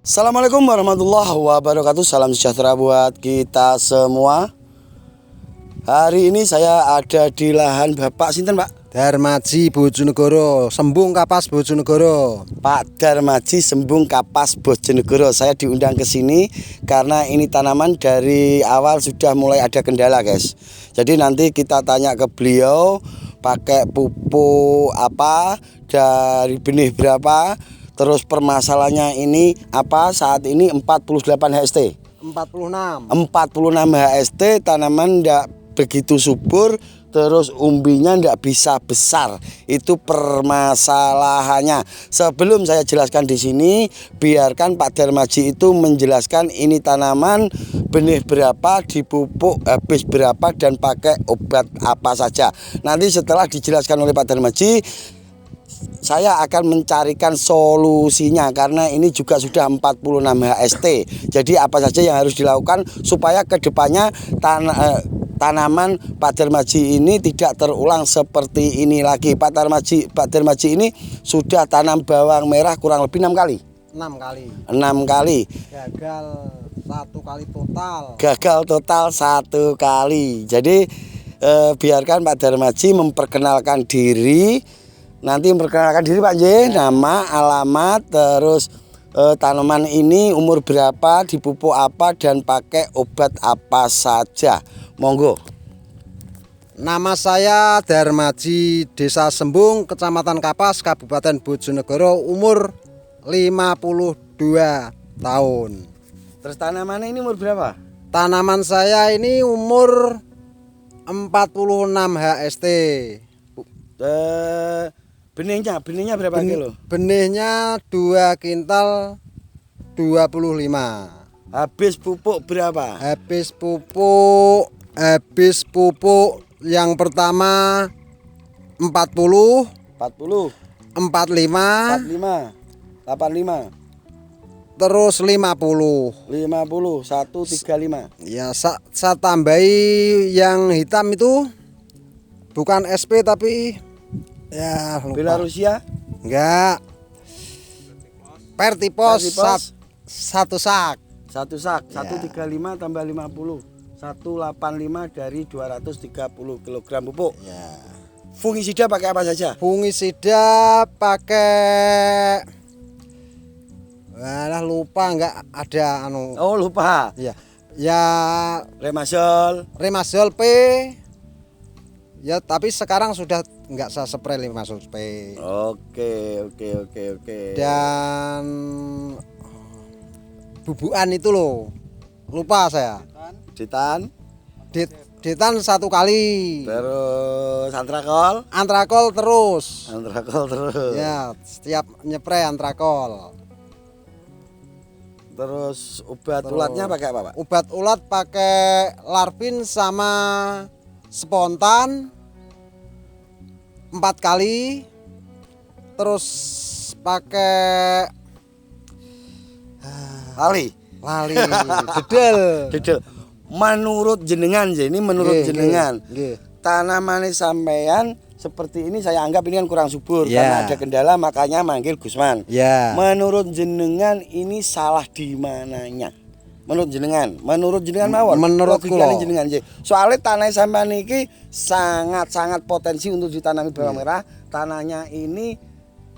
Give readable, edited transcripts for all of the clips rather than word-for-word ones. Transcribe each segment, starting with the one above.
Assalamualaikum warahmatullahi wabarakatuh. Salam sejahtera buat kita semua. Hari ini saya ada di lahan Bapak Sinten, Pak? Darmaji Bojonegoro, Sembung Kapas Bojonegoro. Pak Darmaji Sembung Kapas Bojonegoro. Saya diundang ke sini karena ini tanaman dari awal sudah mulai ada kendala, guys. Jadi nanti kita tanya ke beliau pakai pupuk apa, dari benih berapa, terus permasalahannya ini apa. Saat ini 48 HST. 46 HST, tanaman tidak begitu subur, terus umbinya tidak bisa besar. Itu permasalahannya. Sebelum saya jelaskan di sini, biarkan Pak Darmaji itu menjelaskan ini tanaman benih berapa, dipupuk habis berapa, dan pakai obat apa saja. Nanti setelah dijelaskan oleh Pak Darmaji, saya akan mencarikan solusinya karena ini juga sudah 46 HST. Jadi apa saja yang harus dilakukan supaya kedepannya tanaman Pak Darmaji ini tidak terulang seperti ini lagi. Pak Darmaji ini sudah tanam bawang merah kurang lebih 6 kali. 6 kali. Gagal 1 kali total. Gagal total 1 kali. Jadi biarkan Pak Darmaji memperkenalkan diri. Nanti memperkenalkan diri, Pak J, nama, alamat, terus tanaman ini umur berapa, dipupuk apa, dan pakai obat apa saja. Monggo. Nama saya Darmaji, Desa Sembung, Kecamatan Kapas, Kabupaten Bojonegoro, umur 52 tahun. Terus tanaman ini umur berapa? Tanaman saya ini umur 46 HST. Benihnya berapa kilo? Benihnya 2 kintal 25. Habis pupuk berapa? Habis pupuk yang pertama 40, 45, 85, terus 50. 135. Ya, saya tambahi yang hitam itu bukan SP tapi ya lupa. Belarusia? Enggak. Pertipos. Satu sak. 135 tambah 50. 185 dari 230 kg pupuk. Ya. Fungisida pakai apa saja? Fungisida pakai, walah lupa, enggak ada anu. Oh, lupa. Ya. Ya Remazol P. Ya, tapi sekarang sudah enggak saya spray Remazol P. Oke. Dan bubukan itu loh. Lupa saya. Ditan. Ditan 1 kali. Terus antrakol. Antrakol terus. Ya. Ya, setiap nyepray antrakol. Terus obat ulatnya pakai apa, Pak? Obat ulat pakai Larvin sama Spontan 4 kali. Terus pakai Lali. Dedel. Menurut jenengan, jenengan. Tanaman sampean seperti ini saya anggap ini kan kurang subur karena ada kendala, makanya manggil Gusman. Menurut jenengan ini salah di mananya? Menurut jenengan mawon. Menurut kula jenengan soalnya tanah sampean iki sangat potensi untuk ditanami bawang merah. Tanahnya ini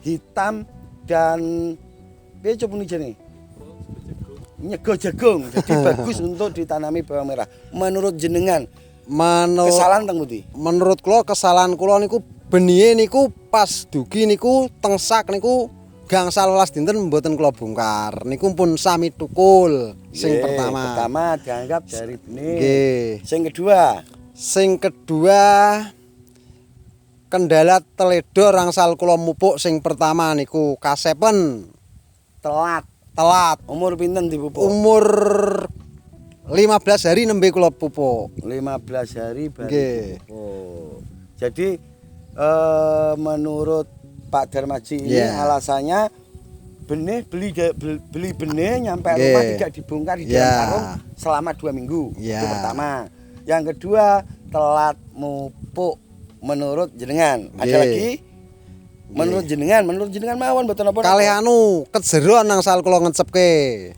hitam dan coba nih jenis nyego jagung, jadi bagus untuk ditanami bawang merah. Menurut jenengan kesalahan teng pundi? Menurut kula kesalahan kula niku benihe niku pas dugi niku tengsak niku gangsal 12 dinten mboten kula bongkar. Niku pun sami tukul sing pertama. Pertama dianggap dari benih. Nggih. Sing kedua kendala teledor rangsal kula mupuk sing pertama niku kasepen telat. Umur pinten dipupuk? Umur 15 hari nembe kula pupuk. 15 hari baru pupuk. Jadi menurut Pak Darmaji ini alasannya beli benih nyampe rumah tidak dibongkar di dalam karung selama 2 minggu. Itu pertama. Yang kedua telat mupuk menurut jenengan. Ada lagi? Menurut jenengan mawon mboten apa-apa. Kalih anu kejeron angsal kula ngecepke.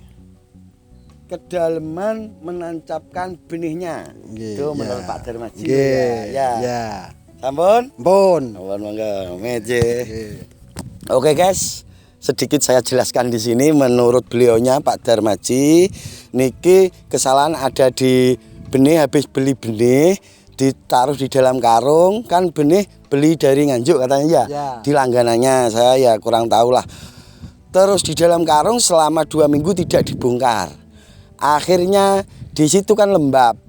Kedalaman menancapkan benihnya. Nggih, Itu ya. menurut Pak Darmaji. Nggih, Ya. ya. Sampun? Pun. Sampun monggo meje. Nggih. Oke guys, sedikit saya jelaskan di sini menurut beliaunya Pak Darmaji, niki kesalahan ada di benih, habis beli benih ditaruh di dalam karung, kan benih beli dari Nganjuk katanya ya. Ya. Di langganannya saya ya kurang tahu lah. Terus di dalam karung selama 2 minggu tidak dibongkar. Akhirnya di situ kan lembab.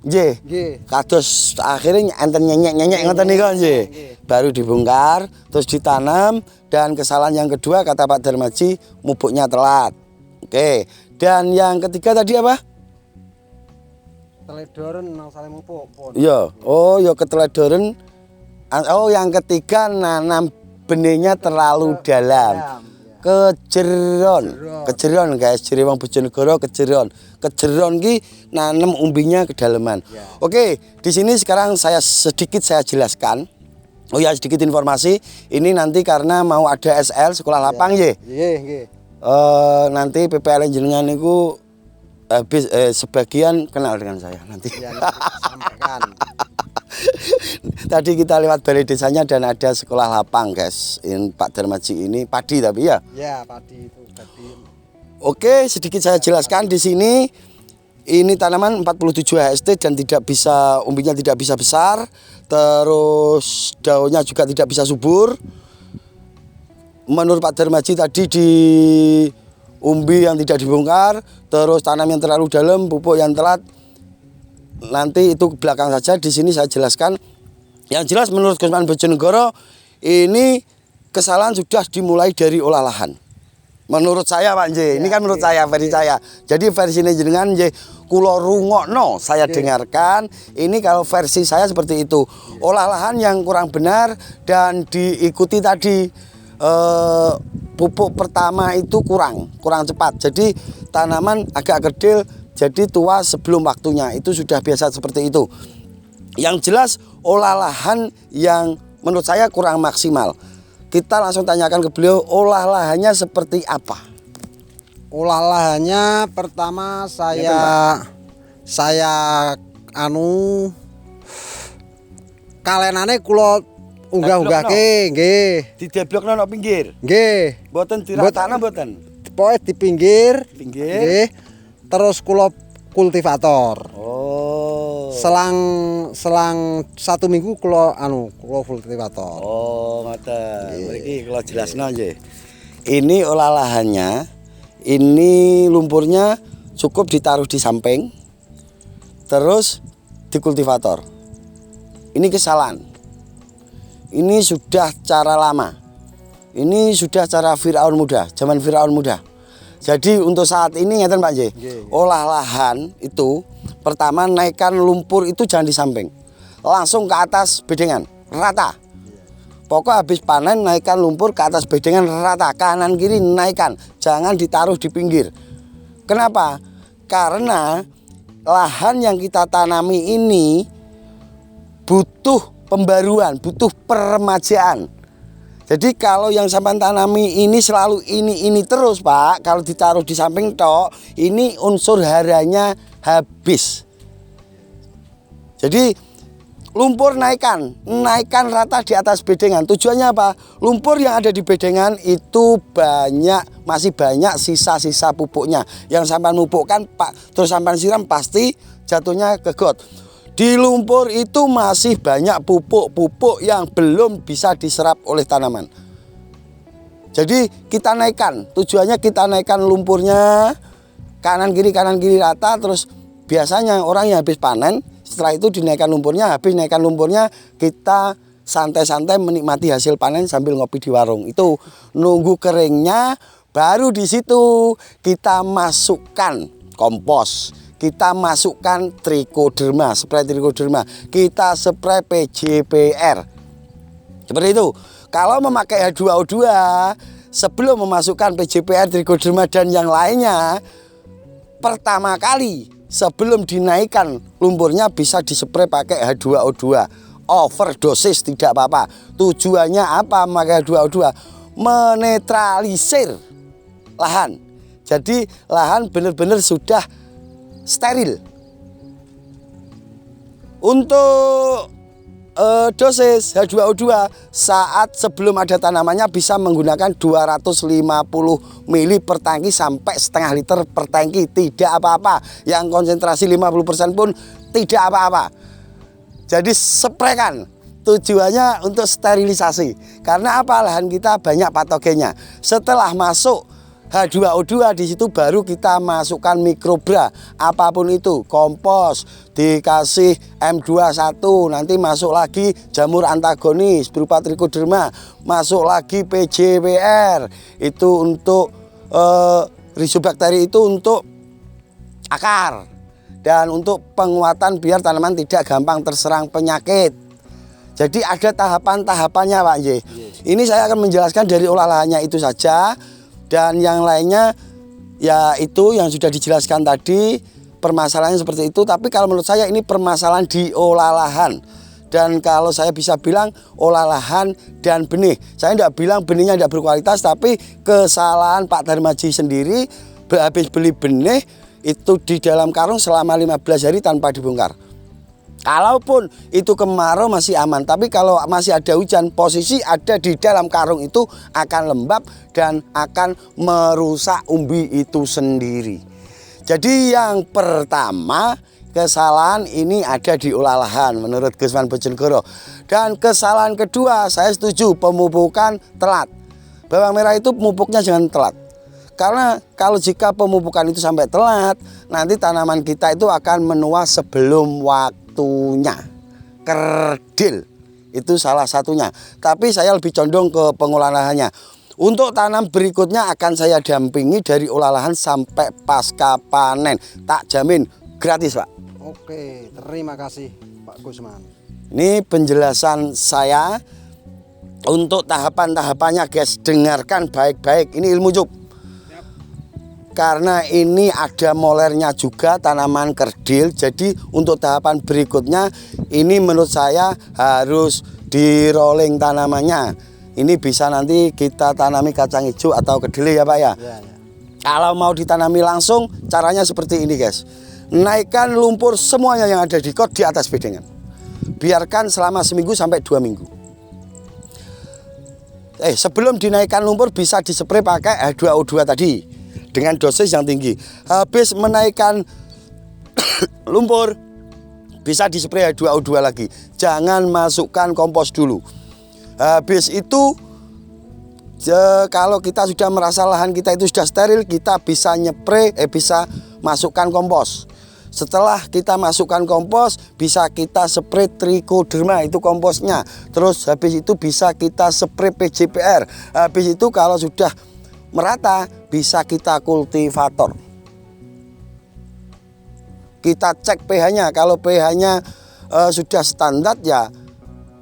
Nggih. Nggih. Kados akhirnya enten nyenyek ngoten niku nggih. Baru dibongkar, terus ditanam, dan kesalahan yang kedua kata Pak Darmaji mupuknya telat. Oke. Dan yang ketiga tadi apa? Teledoren nang sale mupuk pun. Iya. Oh, ya keteledoren. Oh, yang ketiga nanam benihnya terlalu dalam. Kejeron guys, jere wong Bojonegoro kejeron. Kejeron ki nanem umbinya kedalaman. Ya. Oke, di sini sekarang saya jelaskan. Oh ya, sedikit informasi. Ini nanti karena mau ada SL sekolah lapang ya. Nggih. Nanti PPL jenengan niku habis sebagian kenal dengan saya nanti. Ya, sampaikan. Tadi kita lewat balai desanya dan ada sekolah lapang guys. Ini Pak Darmaji ini padi tapi ya. Ya, padi itu padi. Oke, sedikit saya jelaskan di sini. Ini tanaman 47 HST dan umbinya tidak bisa besar. Terus daunnya juga tidak bisa subur. Menurut Pak Darmaji tadi di umbi yang tidak dibongkar, terus tanam yang terlalu dalam, pupuk yang telat. Nanti itu belakang saja, di sini saya jelaskan. Yang jelas menurut Gusman Bojonegoro ini kesalahan sudah dimulai dari olah lahan. Menurut saya Pak Nje, ini kan menurut saya, versi saya. Jadi versi ini jenengan Nje kula rungokno, saya dengarkan. Ini kalau versi saya seperti itu. Olah lahan yang kurang benar dan diikuti tadi pupuk pertama itu kurang cepat. Jadi tanaman agak kerdil, jadi tua sebelum waktunya. Itu sudah biasa seperti itu. Yang jelas olah lahan yang menurut saya kurang maksimal. Kita langsung tanyakan ke beliau, olah lahannya seperti apa? Olah lahannya pertama saya kalenane kula unggah-unggahke nggih. Dideblokno nang pinggir. Nggih. Mboten diratakno mboten. Pokoke di pinggir. Pinggir. Nggih. Terus kula kultivator. Oh. Selang 1 minggu kula kultivator. Oh, ngoten. Mriki kula jelasno nggih. Ini olah lahannya. Ini lumpurnya cukup ditaruh di samping. Terus dikultivator. Ini kesalahan. Ini sudah cara lama. Ini sudah cara Firaun muda, zaman Firaun muda. Jadi untuk saat ini ngeten Pak J. Olah lahan itu pertama naikkan lumpur itu jangan di samping. Langsung ke atas bedengan, rata. Pokok habis panen naikkan lumpur ke atas bedengan rata, kanan kiri naikkan, jangan ditaruh di pinggir. Kenapa? Karena lahan yang kita tanami ini butuh pembaruan, butuh peremajaan. Jadi kalau yang sampai tanami ini selalu ini terus Pak, kalau ditaruh di samping tok, ini unsur haranya habis. Jadi lumpur naikkan rata di atas bedengan. Tujuannya apa? Lumpur yang ada di bedengan itu masih banyak sisa-sisa pupuknya. Yang sampai mupukkan Pak, terus sampai siram pasti jatuhnya ke got. Di lumpur itu masih banyak pupuk-pupuk yang belum bisa diserap oleh tanaman. Jadi kita naikkan, tujuannya kita naikkan lumpurnya kanan kiri rata. Terus biasanya orang yang habis panen, setelah itu dinaikkan lumpurnya, habis naikkan lumpurnya kita santai-santai menikmati hasil panen sambil ngopi di warung. Itu nunggu keringnya, baru di situ kita masukkan kompos. Kita masukkan trichoderma, spray trichoderma. Kita spray PJPR. Seperti itu. Kalau memakai H2O2, sebelum memasukkan PJPR, trichoderma dan yang lainnya, pertama kali sebelum dinaikkan lumpurnya bisa dispray pakai H2O2. overdosis tidak apa-apa. Tujuannya apa memakai H2O2? Menetralisir lahan. Jadi lahan benar-benar sudah steril. Untuk dosis H2O2 saat sebelum ada tanamannya bisa menggunakan 250 ml per tangki sampai setengah liter per tangki, tidak apa-apa. Yang konsentrasi 50% pun tidak apa-apa. Jadi spraykan. Tujuannya untuk sterilisasi. Karena apa? Lahan kita banyak patogennya. Setelah masuk H2O2 di situ baru kita masukkan mikrobra apapun itu, kompos, dikasih M21, nanti masuk lagi jamur antagonis berupa trichoderma, masuk lagi PJWR itu untuk rhizobakteri itu untuk akar dan untuk penguatan biar tanaman tidak gampang terserang penyakit. Jadi ada tahapan-tahapannya Pak Y. Ini saya akan menjelaskan dari olahannya itu saja. Dan yang lainnya ya itu yang sudah dijelaskan tadi, permasalahannya seperti itu. Tapi kalau menurut saya ini permasalahan di olah lahan. Dan kalau saya bisa bilang olah lahan dan benih. Saya tidak bilang benihnya tidak berkualitas, tapi kesalahan Pak Darmaji sendiri habis beli benih itu di dalam karung selama 15 hari tanpa dibongkar. Kalaupun itu kemarau masih aman, tapi kalau masih ada hujan, posisi ada di dalam karung itu akan lembab dan akan merusak umbi itu sendiri. Jadi yang pertama, kesalahan ini ada di olah lahan menurut Gusman Bojonegoro. Dan kesalahan kedua, saya setuju pemupukan telat. Bawang merah itu pemupuknya jangan telat. Karena kalau jika pemupukan itu sampai telat, nanti tanaman kita itu akan menua sebelum waktunya. Kerdil itu salah satunya. Tapi saya lebih condong ke pengolahan lahannya. Untuk tanam berikutnya akan saya dampingi dari olah lahan sampai pasca panen. Tak jamin gratis Pak. Oke, terima kasih Pak Gusman. Ini penjelasan saya untuk tahapan-tahapannya guys. Dengarkan baik-baik, ini ilmu cuk. Karena ini ada molernya juga tanaman kerdil. Jadi untuk tahapan berikutnya ini menurut saya harus di rolling tanamannya. Ini bisa nanti kita tanami kacang hijau atau kedelai ya Pak ya. Kalau mau ditanami langsung caranya seperti ini guys. Naikkan lumpur semuanya yang ada di kot di atas bedengan. Biarkan selama seminggu sampai 2 minggu. Sebelum dinaikkan lumpur bisa dispray pakai H2O2 tadi dengan dosis yang tinggi. Habis menaikkan lumpur bisa dispray H2O2 lagi. Jangan masukkan kompos dulu. Habis itu kalau kita sudah merasa lahan kita itu sudah steril, kita bisa bisa masukkan kompos. Setelah kita masukkan kompos, bisa kita spray trichoderma, itu komposnya. Terus habis itu bisa kita spray PJPR. Habis itu kalau sudah merata bisa kita kultivator. Kita cek pH-nya. Kalau pH-nya sudah standar ya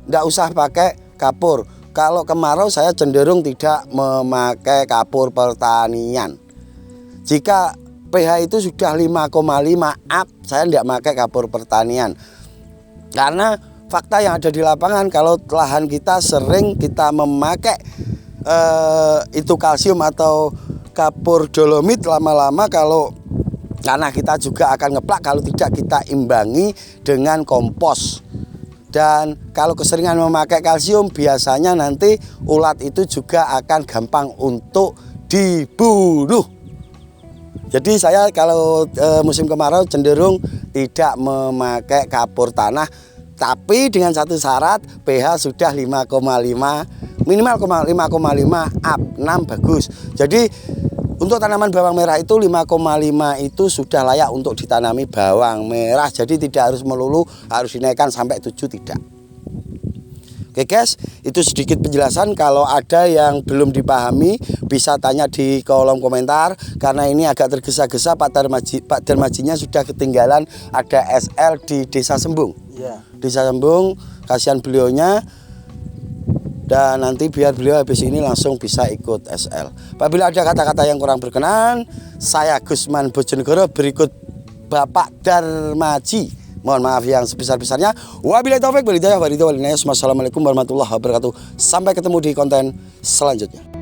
tidak usah pakai kapur. Kalau kemarau saya cenderung tidak memakai kapur pertanian. Jika pH itu sudah 5,5 up, saya tidak pakai kapur pertanian. Karena fakta yang ada di lapangan, kalau lahan kita sering kita memakai itu kalsium atau kapur dolomit, lama-lama kalau tanah kita juga akan ngeplak kalau tidak kita imbangi dengan kompos. Dan kalau keseringan memakai kalsium, biasanya nanti ulat itu juga akan gampang untuk dibunuh. Jadi saya kalau musim kemarau cenderung tidak memakai kapur tanah, tapi dengan satu syarat, pH sudah 5,5, minimal 5,5 up, 6 bagus. Jadi untuk tanaman bawang merah itu 5,5 itu sudah layak untuk ditanami bawang merah. Jadi tidak harus melulu harus dinaikkan sampai 7, tidak. Oke guys, itu sedikit penjelasan. Kalau ada yang belum dipahami bisa tanya di kolom komentar. Karena ini agak tergesa-gesa, Pak Darmajinya sudah ketinggalan ada SL di Desa Sembung. Desa Sembung, kasihan beliaunya. Dan nanti biar beliau habis ini langsung bisa ikut SL. Apabila ada kata-kata yang kurang berkenan, saya Gusman Bojonegoro berikut Bapak Darmaji Mohon maaf yang sebesar-besarnya. Wabillahi taufik wal hidayah. Wassalamualaikum warahmatullahi wabarakatuh. Sampai ketemu di konten selanjutnya.